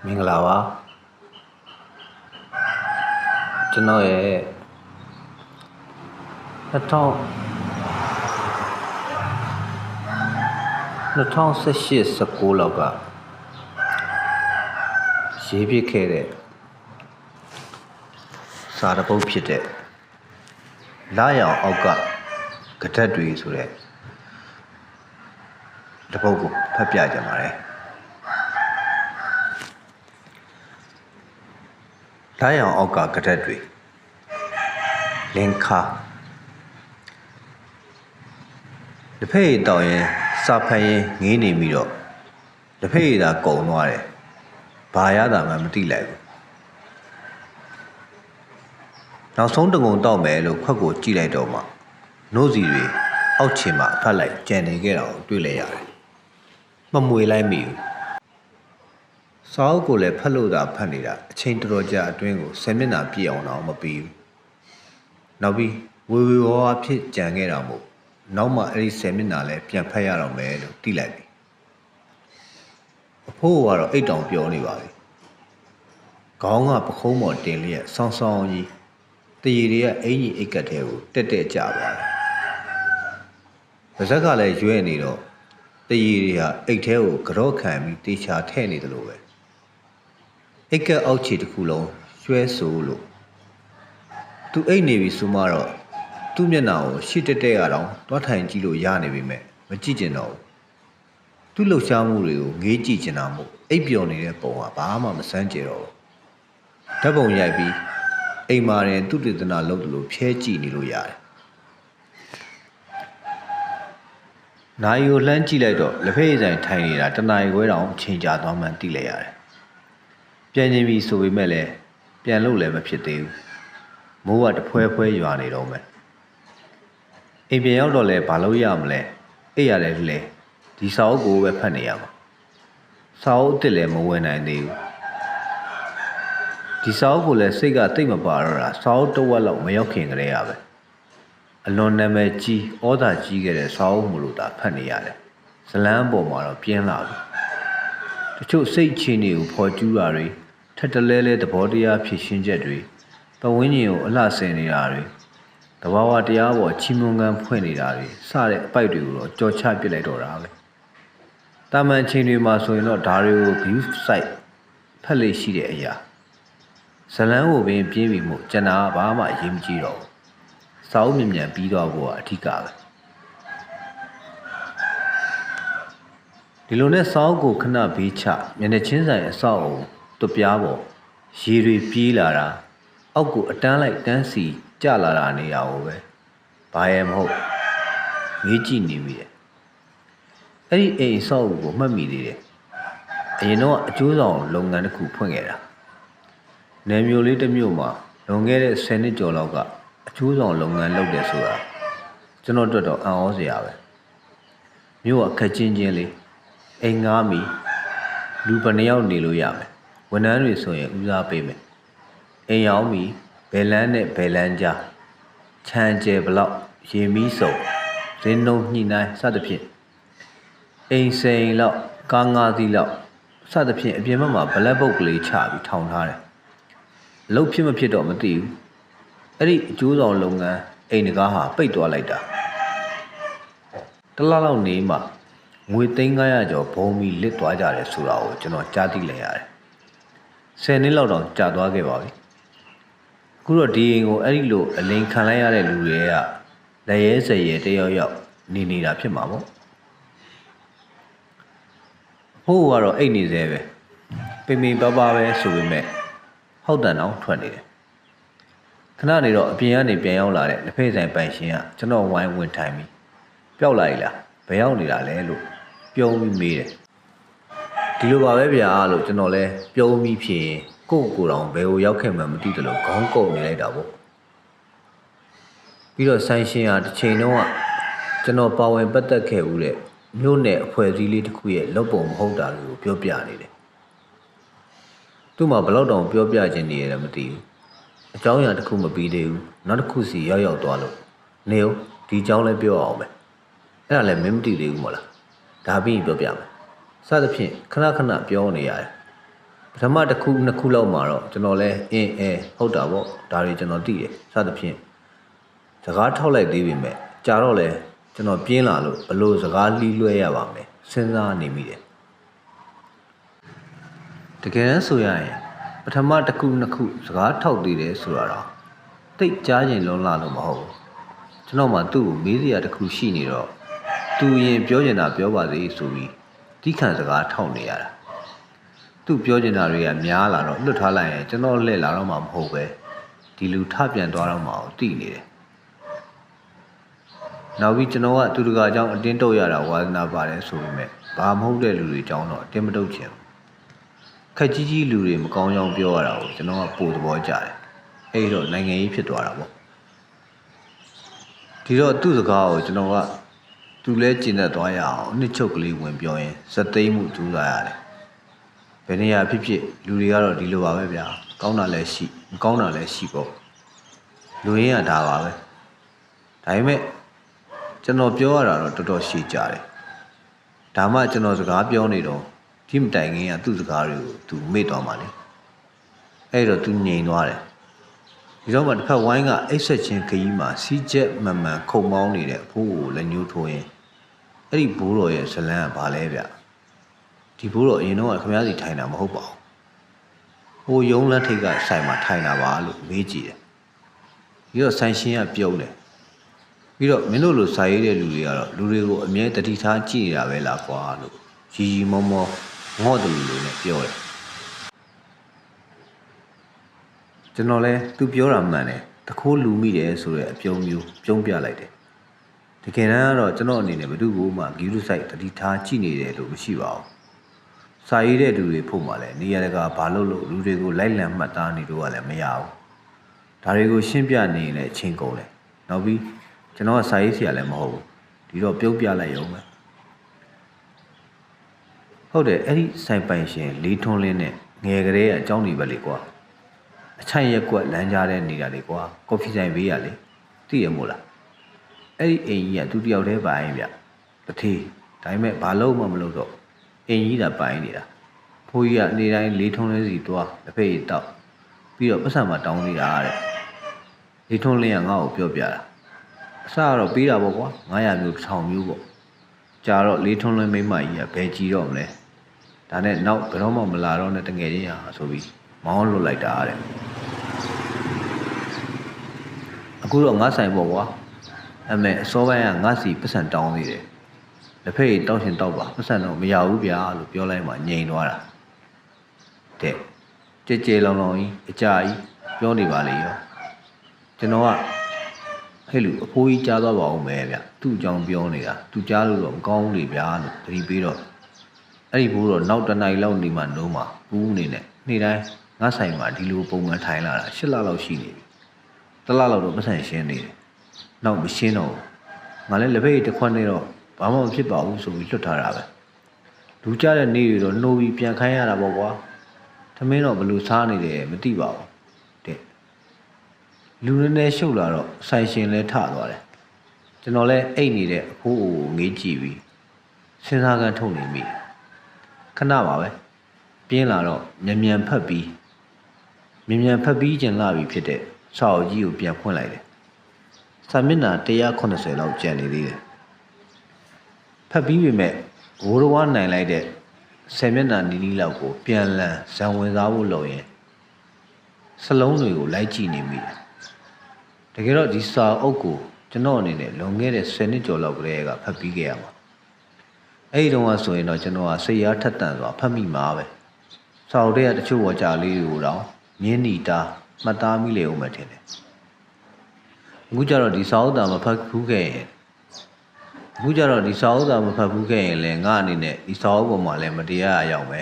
မင်္ဂလာပါကျွန်တော်ရဲ့2018-19လောက်ကရေးပြခဲ့တဲ့စာတစ်ပုဒ်ဖြစ်တဲ့လာရောင်အောက်ကကထက်တွေဆိုတဲ့တစ်ပုဒ်ကိုဖတ်ပြကြပါမယ်လာရောင်အောက်ကကထက်တွေလင်ခါတစ်ဖက်တောင်ရင်စာဖတ်ရင်ငေးနေပြီးတော့တစ်ဖက်သာကုံသွားတယ်ဘာရတာမှမသိလိုက်ဘူးနောက်ဆုံးတကုံတောက်မယ်လို့ခွက်ကိုကြည့်လိုက်တော့မှနို့စီတွေအောက်ခြေမှာဖတ်လိုက်ကြံနေခဲ့တာကိုတွေ့လိုက်ရတယ်မမွေလိုက်မိဘူးစာအုပ်ကိုလည်းဖတ်လို့သာဖတ်နေတာအချိန်တော်တော်ကြာအတွင်းကို10မိနစ်ပြည့်အောင်တော့မပြီးဘူးနောက်ပြီးဝေဝါးဖြစ်ကြံခဲ့တာမို့နောက်မှအဲ့ဒီ10မိနစ်လည်းပြန်ဖတ်ရတော့မယ်လို့သိလိုက်ပြီအဖိုးကတော့အိတ်တောင်ပြောနေပါပြီခေါင်းကပခုံးပေါ်တင်လျက်ဆောင်းဆောင်းကြီးတရေတွေကအင်ကြီးအိတ်ကတ်ထဲကိုတက်တက်ကျသွားတယ်ပါဇက်ကလည်းရွဲ့နေတော့တရေတွေဟာအိတ်ထဲကိုကြော့ခံပြီးတေချာထဲ့နေတယ်လို့ပဲအိတ်ကတ်အောက်ခြေတစ်ခုလုံးရွှဲဆိုးလို့သူအိတ်နေပြီဆိုမှတော့သူ့မျက်နှာကိုရှစ်တက်တက်ရအောင်တွားထိုင်ကြည့်လို့ရနေပြီမဲ့မကြည့်ကျင်တော့ဘူးသူ့လှုပ်ရှားမှုတွေကိုငေးကြည့်ကျင်တာမို့အိပ်ပျော်နေတဲ့ပုံကဘာမှမစမ်းကြတော့ဘူးဓာတ်ပုံရိုက်ပြီးအိမ်မာရင်သူ့တေသနာလုပ်တယ်လို့ဖြဲကြည့်နေလို့ရတယ်နိုင်ကိုလှမ်းကြည့်လိုက်တော့လက်ဖက်ရည်ဆိုင်ထိုင်နေတာတနာရီခွဲတောင်ချိန်ကြာသွားမှန်းသိလိုက်ရတယ်ပြန်ချင်းပြီဆိုပေမဲ့လည်းပြန်လို့လည်းမဖြစ်သေးဘူးမိုးကတဖွဲဖွဲရွာနေတော့မယ်အိမ်ပြန်ရောက်တော့လဲဘာလို့ရမလဲအိပ်ရတယ်လေဒီစာအုပ်ကိုပဲဖတ်နေရမှာစာအုပ်အစ်စ်လည်းမဝင်နိုင်သေးဘူးဒီစာအုပ်ကိုလည်းစိတ်ကတိတ်မပါတော့တာစာအုပ်တစ်ဝက်လောက်မရောက်ခင်ကလေးရပဲအလွန်နာမည်ကြီးဩသာကြီးခဲ့တဲ့စာအုပ်မလို့သာဖတ်နေရတယ်ဇလန်းပေါ်မှာတော့ပြင်းလာပြီတချို့စိတ်ချင်းတွေကိုဖော်ကျူးတာတွေထက်တလဲလဲသဘောတရားဖြစ်ရှင်းချက်တွေပဝင်းကျင်ကိုအလှဆင်နေတာတွေတဘာဝတရားပေါ်ချီးမွမ်းကမ်းဖွင့်နေတာတွေစတဲ့အပိုက်တွေကိုတော့ကြော်ချပစ်လိုက်တော့တာပဲတာမန်ချိန်တွေမှာဆိုရင်တော့ဒါတွေကို view site ဖတ်လေရှိတဲ့အရာဇလန်းကိုပင်ပြင်းပြီးမှုကျန်တာကဘာမှအရေးမကြီးတော့ဘူးစာအုပ်မြန်မြန်ပြီးတော့ဖို့ကအထူးကပဲဒီလိုနဲ့စာအုပ်ကိုခဏဘေးချမျက်နှာချင်းဆိုင်အဆောက်အုံတွပြားပေါ်ရေတွေပြေးလာတာအောက်ကိုအတန်းလိုက်တန်းစီကျလာတာနေရအောင်ပဲဘာရဲမဟုတ်ငေးကြည့်နေမိတယ်အဲ့ဒီအိမ်အဆောက်အုံကိုမှတ်မိသေးတယ်အရင်တော့အကျိုးဆောင်လုပ်ငန်းတစ်ခုဖွင့်ခဲ့တာနယ်မျိုးလေးတစ်မျိုးမှာလွန်ခဲ့တဲ့10နှစ်ကျော်လောက်ကအကျိုးဆောင်လုပ်ငန်းလုပ်တယ်ဆိုတာကျွန်တော်တို့တော့အံ့ဩစရာပဲမြို့ကခက်ချင်းချင်းလေးအိမ်ငားမီလူဘယ်နှယောက်နေလို့ရမယ်ဝန်ထမ်းတွေဆိုရင်ဦးစားပေးမယ်အိမ်ရောက်မီဘယ်လန်းနဲ့ဘယ်လန်းကြားခြံကျဲဘလောက်ရေမီးစုံရင်းနှုံညှိနှိုင်းစသဖြင့်အိမ်စိန်လောက်ကားငါးစီးလောက်စသဖြင့်အပြင်ဘက်မှာဘလက်ပုတ်ကလေးချပြီးထောင်ထားတယ်အလုပ်ဖြစ်မဖြစ်တော့မသိဘူးအဲ့ဒီအကျိုးဆောင်လုပ်ငန်းအိမ်တကားဟာပိတ်သွားလိုက်တာတစ်လလောက်နေမှငွေ300ကျော်ဘုံပြီးလစ်သွားကြတယ်ဆိုတာကိုကျွန်တော်ကြားသိလိုက်ရတယ်10နှစ်လောက်တောင်ကြာသွားခဲ့ပါပြီအခုတော့ဒီအိမ်ကိုအဲ့ဒီလိုအလင်းခံလိုက်ရတဲ့လူတွေကလက်ရဲစရဲတယောက်ယောက်နေနေတာဖြစ်မှာပေါ့အဖိုးကတော့အိတ်နေသေးပဲပိမိပါပါပဲဆိုပေမဲ့ဟောက်တန်အောင်ထွက်နေတယ်ခဏနေတော့အပြင်ကနေပြန်ရောက်လာတဲ့လက်ဖက်ဆိုင်ပိုင်ရှင်ကကျွန်တော်ဝိုင်းဝင်ထိုင်ပြီးပျောက်လာပြီလားဘယ်ရောက်နေတာလဲလို့ပြုံးပြီးမေးတယ်ဒီလိုပါပဲဗျာလို့ကျွန်တော်လဲပြုံးပြီးဖြစ်ရင်ကိုယ့်ကိုယ်တော်ဘယ်ကိုရောက်ခဲ့မှမသိတယ်လို့ခေါင်းကုပ်နေလိုက်တာပေါ့ပြီးတော့ဆိုင်ရှင်ကတစ်ချိန်လုံးကကျွန်တော်ပါဝင်ပတ်သက်ခဲ့ဦးတဲ့မြို့နယ်အဖွဲ့အစည်းလေးတစ်ခုရဲ့လုပ်ပုံမဟုတ်တာလို့ပြောပြနေတယ်သူ့မှာဘယ်တော့တောင်ပြောပြခြင်းနေရတယ်မသိဘူးအကြောင်းအရာတစ်ခုမပြီးသေးဘူးနောက်တစ်ခုစီရောက်သွားလို့နေဦးဒီအကြောင်းလည်းပြောအောင်ပဲအဲ့ဒါလည်းမင်းမသိသေးဘူးမဟုတ်လားဒါပြီးရင်ပြောပြမယ်စသဖြင့်ခဏခဏပြောနေရတယ် ပထမတစ်ခုနှစ်ခုလောက်မှာတော့ကျွန်တော်လဲဟုတ်တာပေါ့ဒါတွေကျွန်တော်သိတယ်စသဖြင့်စကားထောက်လိုက်သေးပေမဲ့ကြာတော့လဲကျွန်တော်ပြင်းလာလို့ဘလို့စကားလှီးလွှဲရပါမယ်စဉ်းစားနေမိတယ်တကယ်တမ်းဆိုရရင်ပထမတစ်ခုနှစ်ခုစကားထောက်သေးတယ်ဆိုတာတော့တိတ်ကြားရင်လုံးလာလို့မဟုတ်ဘူးကျွန်တော်မှသူ့ကိုမေးစရာတစ်ခုရှိနေတော့သူရင်ပြောချင်တာပြောပါသေးဆိုပြီးတိခန့်စကားထောက်နေရတာသူပြောချင်တာတွေကများလာတော့လွတ်ထားလိုက်ရင်ကျွန်တော်လှည့်လာတော့မှမဟုတ်ပဲဒီလူထပြန်သွားတော့မှသိနေတယ်နောက်ပြီးကျွန်တော်ကသူတကာအကြောင်းအတင်းတုတ်ရတာဝါသနာပါတယ်ဆိုပေမဲ့ဘာမဟုတ်တဲ့လူတွေအကြောင်းတော့အတင်းမတုတ်ချင်ခက်ကြီးကြီးလူတွေမကောင်းကြောင်ပြောရတာကိုကျွန်တော်ကပို့သဘောကျတယ်အဲ့တော့နိုင်ငံရေးဖြစ်သွားတာပေါ့ဒီတော့သူ့စကားကိုကျွန်တော်ကသူလဲကျင့်တတ်သွားရအောင်နှစ်ချုပ်ကလေးဝင်ပြောရင်စက်သိမ်းမှုကြိုးစားရတယ်ဘယ်နေရာဖြစ်ဖြစ်လူတွေကတော့ဒီလိုပါပဲဗျာကောင်းတာလည်းရှိမကောင်းတာလည်းရှိပေါ့လူရင်းကဒါပါပဲဒါပေမဲ့ကျွန်တော်ပြောရတာတော့တော်တော်ရှည်ကြတယ်ဒါမှကျွန်တော်စကားပြောနေတော့ဒီမတိုင်ခင်ကသူ့စကားတွေကိုသူမေ့သွားမှလေအဲ့တော့သူငြိမ်သွားတယ်ဒီတော့မှတစ်ခါဝိုင်းကအိတ်ဆက်ချင်းခကြီးမှာစီးချက်မှန်မှန်ခုံမောင်းနေတဲ့အဖိုးကိုလက်ညှိုးထိုးရင်အဲ့ဒီဘိုးတော်ရဲ့ဇလန်းကဘာလဲဗျဒီဘိုးတော်အရင်တော့ခင်ဗျားစီထိုင်တာမဟုတ်ပါဘူးဟိုယုံလက်ထိတ်ကဆိုင်မှာထိုင်တာပါလို့မေးကြည့်တယ်ပြီးတော့ဆိုင်ရှင်ကပြုံးတယ်ပြီးတော့မင်းတို့လိုစာရေးတဲ့လူတွေကတော့လူတွေကိုအမြဲတတိထားကြည့်နေတာပဲလားကွာလို့ရီရီမောမောငေါ့တူလူနဲ့ပြောတယ်ကျွန်တော်လဲသူပြောတာမှန်တယ်တခိုးလူမိတယ်ဆိုတဲ့အပြုံးမျိုးပြုံးပြလိုက်တယ်တကယ်တမ်းကတော့ကျွန်တော်အနေနဲ့ဘယ်သူ့ကိုမှဂီရုစိုက်တတိထားကြည့်နေတယ်လို့မရှိပါဘူးစာရေးတဲ့လူတွေဖို့မှလည်းနေရာတကာဘာလို့လူတွေကိုလိုက်လံမှတ်သားနေတော့လည်းမရဘူးဒါတွေကိုရှင်းပြနေရင်လည်းအချင်းကုန်တယ်နောက်ပြီးကျွန်တော်ကစာရေးဆရာလည်းမဟုတ်ဘူးဒီတော့ပြုံးပြလိုက်ရုံပဲဟုတ်တယ်အဲ့ဒီဆိုင်ပိုင်ရှင်လေးထွန်းလင်းနဲ့ငယ်ကလေးကအကြောင်းတွေပဲလေကွာအချိုင်ရက်ကွက်လမ်းကြားတဲ့နေတာလေကွာကော်ဖီဆိုင်ဘေးရလေသိရမို့လားအဲ့ဒီအိမ်ကြီးကသူတယောက်တည်းပိုင်ဗျတထေးဒါပေမဲ့ဘာလို့မှမလုပ်တော့အိမ်ကြီးကပိုင်နေတာဖိုးကြီးကနေတိုင်းလေးထွန်းလင်းစီသွားတစ်ဖက်ရတောက်ပြီးတော့ပတ်စံမှာတောင်းနေတာတဲ့လေးထွန်းလင်းကငါ့ကိုပြောပြတာအစကတော့ပေးတာပေါ့ကွာ900မျိုး1000မျိုးပေါ့ကြာတော့လေးထွန်းလင်းမိမကြီးကဘယ်ကြည်တော့မလဲဒါနဲ့နောက်ဘယ်တော့မှမလာတော့နဲ့တငယ်ချင်းဟာဆိုပြီးမောင်းလွတ်လိုက်တာတဲ့အခုတော့ငါဆိုင်ပေါ့ကွာအမေအစောပိုင်းကငါစီပတ်စံတောင်းနေတယ်လက်ဖက်ရည်တောက်ရှင်တောက်ပါပတ်စံတော့မရဘူးဗျာလို့ပြောလိုက်မှငြိမ်သွားတာတဲ့ကြဲကြဲလောင်လောင်ကြီးအကြာကြီးပြောနေပါလေရောကျွန်တော်ကဟဲ့လူအဖိုးကြီးကြားသွားပါဦးမယ်ဗျသူ့အကြောင်းပြောနေတာသူကြားလို့တော့မကောင်းဘူးလေဗျာလို့တတိပေးတော့အဲ့ဒီဘိုးတော့နောက်တနိုင်လောက်နေမှနှိုးမှာဘူးနေနဲ့နေ့တိုင်းငါဆိုင်မှာဒီလိုပုံမှန်ထိုင်လာတာ8လလောက်ရှိနေပြီတစ်လလောက်တော့ပတ်စံရှင်းနေတယ်နောက်မရှင်းတော့ငါလည်းလက်ဖက်ရည်တစ်ခွက်နေတော့ဘာမှမဖြစ်ပါဘူးဆိုပြီးလွတ်ထားတာပဲလူကြတဲ့နေ့တွေတော့နှိုးပြီးပြန်ခိုင်းရတာပေါ့ကွာသမင်းတော့ဘလို့စားနေတယ်မသိပါဘူးတဲ့လူနည်းနည်းရှုပ်လာတော့ဆိုင်ရှင်လဲထသွားတယ်ကျွန်တော်လဲအိတ်နေတဲ့အဖိုးကိုငေးကြည့်ပြီးစဉ်းစားကန်ထုတ်နေမိခဏပါပဲပြင်းလာတော့မြန်ဖက်ပြီးကျင်လာပြီဖြစ်တဲ့စာအုပ်ကြီးကိုပြန်ဖွင့်လိုက်တယ်စာမျက်နှာ180လောက်ကျန်နေသေးတယ်ဖတ်ပြီးပြီမဲ့ဝိုးတော်နိုင်လိုက်တဲ့10မျက်နှာနီးလောက်ကိုပြန်လန်ဇံဝင်စားဖို့လုပ်ရင်စလုံးတွေကိုလိုက်ကြည့်နေမိတယ်တကယ်တော့ဒီစာအုပ်ကိုကျွန်တော်အနေနဲ့လွန်ခဲ့တဲ့10နှစ်ကျော်လောက်ကလေးကဖတ်ပြီးခဲ့ရမှာအဲ့ဒီတုန်းကဆိုရင်တော့ကျွန်တော်ကစိတ်အားထက်သန်စွာဖတ်မိမှာပဲစာအုပ်တွေကတချို့ဝါကြလေးတွေကိုတော့မြင်းနီတာမှတ်သားမိလေဦးမယ်ထင်တယ်အခုကျတော့ဒီစာအုပ်တာမဖတ်ဘူးခဲ့ရင်လည်းငါအနေနဲ့ဒီစာအုပ်ပေါ်မှာလည်းမတရားရအောင်ပဲ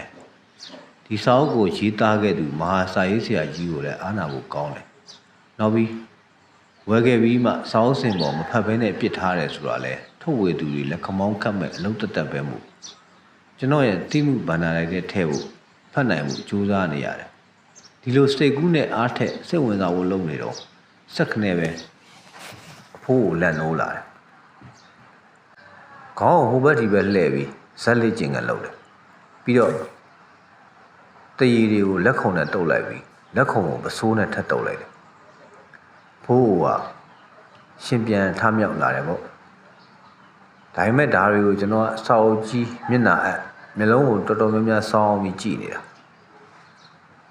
ဒီစာအုပ်ကိုရေးသားခဲ့သူမဟာစာရေးဆရာကြီးကိုလည်းအားနာဖို့ကောင်းတယ်နောက်ပြီးဝယ်ခဲ့ပြီးမှစာအုပ်စင်ပေါ်မဖတ်ဘဲနဲ့ပြစ်ထားတယ်ဆိုတာလဲထုတ်ဝေသူတွေလက်ခမောင်းခတ်မဲ့အလုပ်တက်ပဲမို့ကျွန်တော်ရဲ့တိမှုဗန္ဒာလိုက်တဲ့ထဲဖို့ဖတ်နိုင်မှုကြိုးစားနေရတယ်ဒီလိုစတိတ်ကူးနဲ့အားထက်စိတ်ဝင်စားဖို့လုပ်နေတော့စက်ခနဲ့ပဲအဖိုးကိုလက်နိုးလာတယ်ခေါင်းဟိုဘက်ဒီဘက်လှည့်ပြီးဇက်လေးကျင်ကလှုပ်တယ်ပြီးတော့ တရီတွေကိုလက်ခုံနဲ့တုပ်လိုက်ပြီးလက်ခုံကိုပစိုးနဲ့ထပ်တုပ်လိုက်တယ်ဖိုးကရှင်ပြန်ထမြောက်လာတယ်ပေါ့ဒါပေမဲ့ဒါတွေကိုကျွန်တော်အစာအုပ်ကြီးမျက်နှာအပ်မျက်လုံးကိုတော်တော်များများစောင်းပြီးကြည့်နေတာ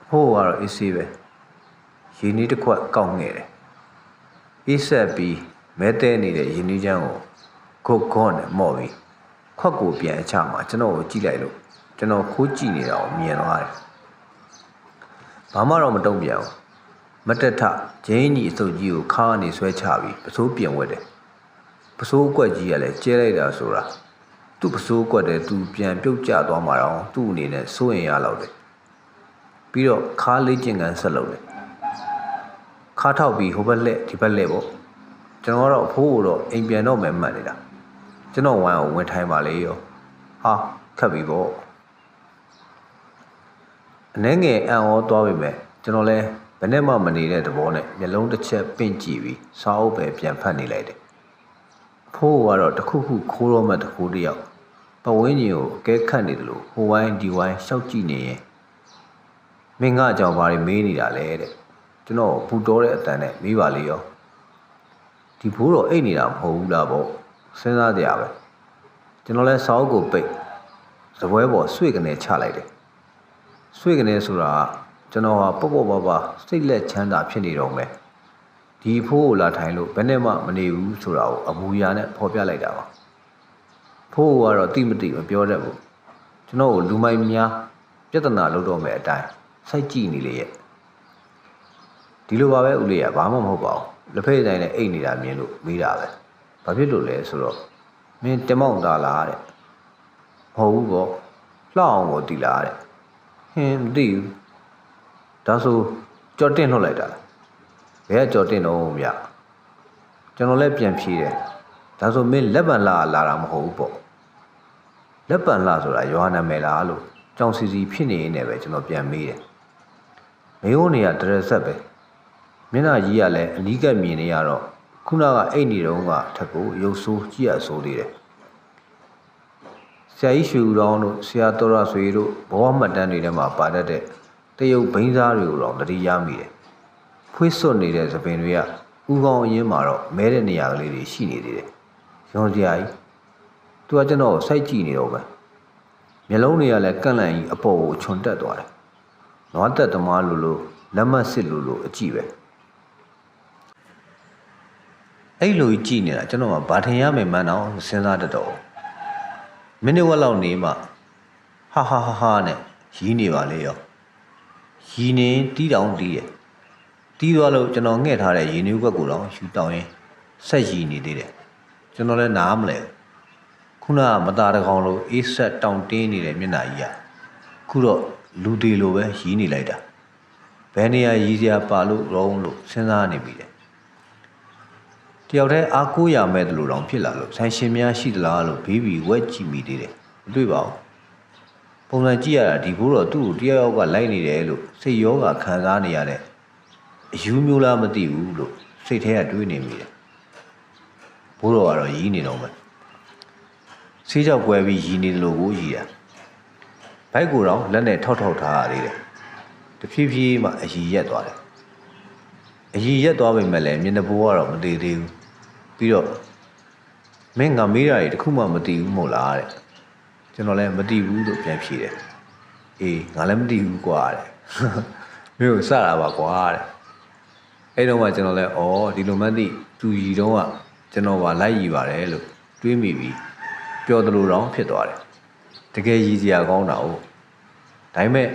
ဖိုးကတော့အေးဆေးပဲရေနည်းတစ်ခွက်ကောက်ငဲ့တယ်အေးဆက်ပြီးမဲတဲနေတဲ့ရေနည်းချမ်းကိုဂုတ်နဲ့မော့ပြီးခွက်ကိုပြန်အချမှာကျွန်တော်ကိုကြည့်လိုက်လို့ကျွန်တော်ခိုးကြည့်နေတာကိုမြင်သွားတယ်ဘာမှတော့မတုံ့ပြန်ဘူးမတက်ထဂျင်းကြီးအစုပ်ကြီးကိုခါကနေဆွဲချပြီးပစိုးပြင်ဝက်တယ်ပစိုးအကွက်ကြီးကလည်းကျဲလိုက်တာဆိုတာသူ့ပစိုးအကွက်တဲ့သူပြန်ပြုတ်ကျသွားမှာတော့သူ့အနေနဲ့စိုးရင်ရလောက်တယ်ပြီးတော့ခါလေးကျင်ကန်ဆက်လုပ်တယ်ခါထောက်ပြီးဟိုဘက်လက်ဒီဘက်လက်ပေါ့ကျွန်တော်ကတော့အဖိုးကိုတော့အိမ်ပြန်တော့မယ်မှတ်နေတာကျွန်တော်ဝမ်းကိုဝင်ထိုင်ပါလေရောဟာခက်ပြီပေါ့အနေငယ်အံ့ဩသွားပြီမဲ့ကျွန်တော်လဲဘယ်နဲ့မှမနေတဲ့သဘောနဲ့မျက်လုံးတစ်ချက်ပင့်ကြည့်ပြီးစာအုပ်ပဲပြန်ဖတ်နေလိုက်တယ်အဖိုးကတော့တခုခုခိုးတော့မှတခုတယောက်ပဝင်းကြီးကိုအကဲခတ်နေတယ်လို့ဟိုဝိုင်းဒီဝိုင်းရှောက်ကြည့်နေရင်မင်းကအကြောင်းဘာတွေမေးနေတာလဲတဲ့ကျွန်တော်ပူတော်တဲ့အတန်နဲ့မေးပါလေရောဒီဘိုးတော်အိတ်နေတာမဟုတ်ဘူးလားပေါ့စဉ်းစားကြရပဲကျွန်တော်လဲစာအုပ်ကိုပိတ်စပွဲပေါ်ဆွေကနေချလိုက်တယ်ဆွေကနေဆိုတာကျွန်တော်ဟာပေါ့ပေါ့ပါပါစိတ်လက်ချမ်းသာဖြစ်နေတော့မယ်ဒီဖိုးကိုလာထိုင်လို့ဘယ်နဲ့မှမနေဘူးဆိုတာကိုအမူအရာနဲ့ဖော်ပြလိုက်တာပါဖိုးကတော့တိမတိမပြောတတ်ဘူးကျွန်တော်ကိုလူမိုက်များပြဿနာလုပ်တော့မယ်အတိုင်းစိုက်ကြည့်နေလေရဲ့ဒီလိုပါပဲဦးလေးကဘာမှမဟုတ်ပါဘူးလက်ဖက်တိုင်းနဲ့အိတ်နေတာမြင်လို့မေးတာပဲဘာဖြစ်လို့လဲဆိုတော့မင်းတမောင်သားလားတဲ့မဟုတ်ဘူးပေါ့လှအောင်ကိုတီလားတဲ့ဟင်းမသိဘူးဒါဆိုကြော်တင်လှုပ်လိုက်တာဘယ်ကကြော်တင်တော့မြကျွန်တော်လည်းပြန်ဖြေတယ်ဒါဆိုမင်းလက်ပံလာတာမဟုတ်ဘူးပေါ့လက်ပံလာဆိုတာရွာနာမည်လားလို့ကြောင်စီစီဖြစ်နေနေပဲကျွန်တော်ပြန်မေးတယ်မေဟိုနေရတရဆက်ပဲမျက်နှာကြီးကလည်းအနီးကပ်မြင်နေရတော့ခုနကအိတ်နေတော့ကထက်ကိုရုပ်ဆိုးကြည့်ရဆိုးသေးတယ်ဆရာကြီးရွှေဦးတော်တို့ဆရာတော်ရဆွေတို့ဘဝမှတ်တမ်းတွေထဲမှာပါတတ်တဲ့တရုတ်ဘိန်းစားတွေကိုတော့တတိရမိတယ်ဖွေးစွတ်နေတဲ့သပင်တွေကဥကောင်းအရင်မှာတော့မဲတဲ့နေရာကလေးတွေရှိနေသေးတယ်ရုံးစရာကြီးသူကကျွန်တော်ကိုစိုက်ကြည့်နေတော့ပဲမျက်လုံးတွေကလည်းကန့်လန့်ကြီးအပေါ်ကိုခြုံတက်သွားတယ်နွားတက်သမားလိုလက်မစစ်လိုအကြည့်ပဲအဲ့လိုကြည့်နေတာကျွန်တော်ကဘာထင်ရမယ်မှန်းတော့စဉ်းစားတတ်တော့မိနစ်ဝက်လောက်နေမှဟာနဲ့ရီးနေပါလေရောရီးနေတီးတောင်တီးတယ်တီးသွားလို့ကျွန်တော်ငှဲ့ထားတဲ့ရေနွေးခွက်ကိုတော့ယူတောင်းရင်ဆက်ရီးနေသေးတယ်ကျွန်တော်လည်းနားမလဲခုနကမသားတကောင်လိုအေးဆက်တောင်တင်းနေတဲ့မျက်နှာကြီးကခုတော့လူသေးလိုပဲရီးနေလိုက်တာဘယ်နေရာရီးစရာပါလို့ရောလို့စဉ်းစားနေပြီလေတယောက်တည်းအားကိုးရမဲ့လို့တောင်ဖြစ်လာလို့ဆိုင်ရှင်များရှိသလားလို့ဘေးဘီဝက်ကြည့်မိသေးတယ်မတွေ့ပါဘူးပုံစံကြည့်ရတာဒီဘိုးတော်သူ့ကိုတယောက်ကလိုက်နေတယ်လို့စိတ်ရောဂါခံစားနေရတဲ့အယူမျိုးလားမသိဘူးလို့စိတ်ထဲကတွေးနေမိတယ်ဘိုးတော်ကတော့ရီးနေတော့မယ်ဆေးကြောက်ကွဲပြီးရီးနေလို့ကိုရီးတာဘိုက်ကိုတော့လက်နဲ့ထောက်ထားရသေးတယ်တဖြည်းဖြည်းမှအရီရက်သွားတယ်အရီရက်သွားပေမဲ့လည်းမျက်နှာပိုးကတော့မသေးသေးဘူးပြီးတော့မင်းငါမေးတာတွေတခုမှမသိဘူးမဟုတ်လားတဲ့ကျွန်တော်လည်းမသိဘူးလို့ပြန်ဖြေတယ်အေးငါလည်းမသိဘူးကွာတဲ့မင်းကိုစတာပါကွာတဲ့အဲ့တော့မှကျွန်တော်လည်းဩဒီလိုမှသိသူရီတော့ကကျွန်တော်ပါလိုက်ရီပါတယ်လို့တွေးမိပြီးပျော်တယ်လို့တော့ဖြစ်သွားတယ်တကယ်ရီစရာကောင်းတာ哦ဒါပေမဲ့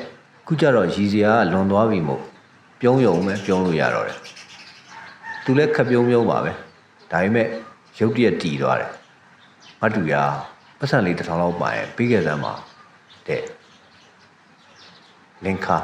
ခုကျတော့ရီစရာကလွန်သွားပြီမို့ပြုံးယုံပဲပြုံးလို့ရတော့တယ်သူလည်းခက်ပြုံးပါပဲဒါပေမဲ့ရုပ်တရက်တီသွားတယ်မတူရပတ်စံလေး1000လောက်ပါရင်ပြီးခဲ့စမ်းပါတဲ့လင်ခါ